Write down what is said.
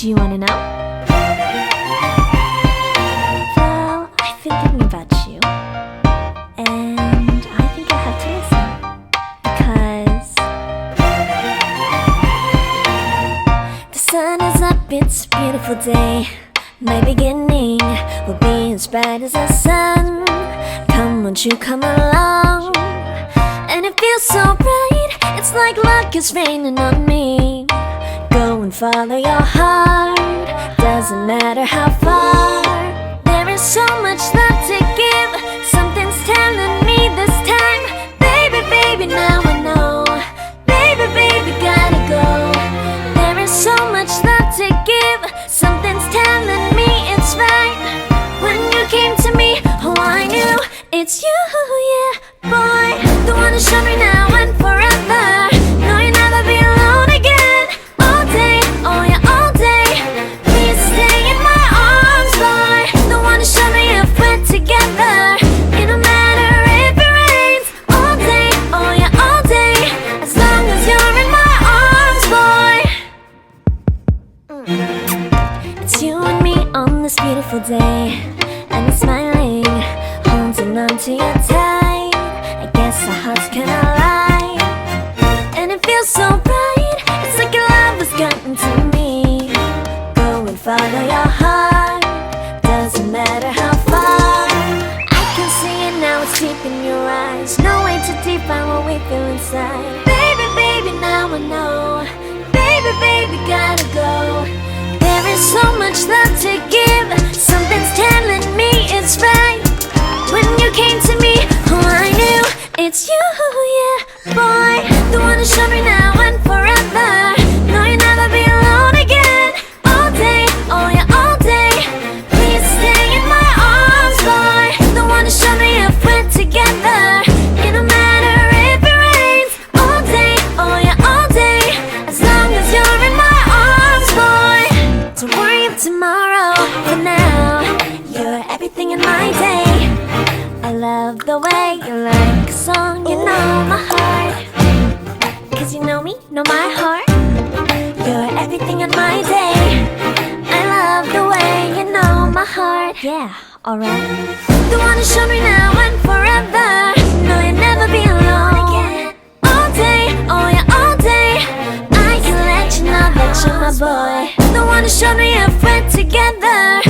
Do you wanna know? Well, I've been thinking about you, and I think I have to listen. Because the sun is up, it's a beautiful day. My beginning will be as bright as the sun. Come, won't you come along? And it feels so bright, it's like luck is raining on me. Go and follow your heart, doesn't matter how far. There is so much love to give, something's telling me this time. Baby, baby, now I know. Baby, baby, gotta go. There is so much love to give, something's telling me it's right. When you came to me, oh I knew it's you, yeah, boy. The one who showed me now and forever. No, you'll never be alone again. All day, oh yeah, all day. Please stay in my arms, boy. The one who showed me if we're together. It don't matter if it rains. All day, oh yeah, all day. As long as you're in my arms, boy. It's you and me on this beautiful day, and it's smiling, holding on to you tight. I guess our hearts can align, and it feels so bright. It's like your love has gotten to me. Go and follow your heart, doesn't matter how far. I can see it now, it's deep in your eyes. No way to define what we feel inside. Baby, baby, now I know. Baby, baby, gotta go. There is so much love to give, something's telling me it's right. When you came to me, oh I knew it's you, yeah, boy. The one who showed me now and forever. No, you'll never be alone again. All day, oh yeah, all day. Please stay in my arms, boy. The one who showed me if we're together. It don't matter if it rains. All day, oh yeah, all day. As long as you're in my arms, boy. Don't worry of tomorrow, for now you're everything in my day. I love the way you like a song, you know my heart. Cause you know me, know my heart. You're everything in my day. I love the way you know my heart. Yeah, alright. The one who showed me now and forever. No, you'll never be alone again. All day, oh yeah, all day. I can let you know that you're my boy. The one who showed me if we're together.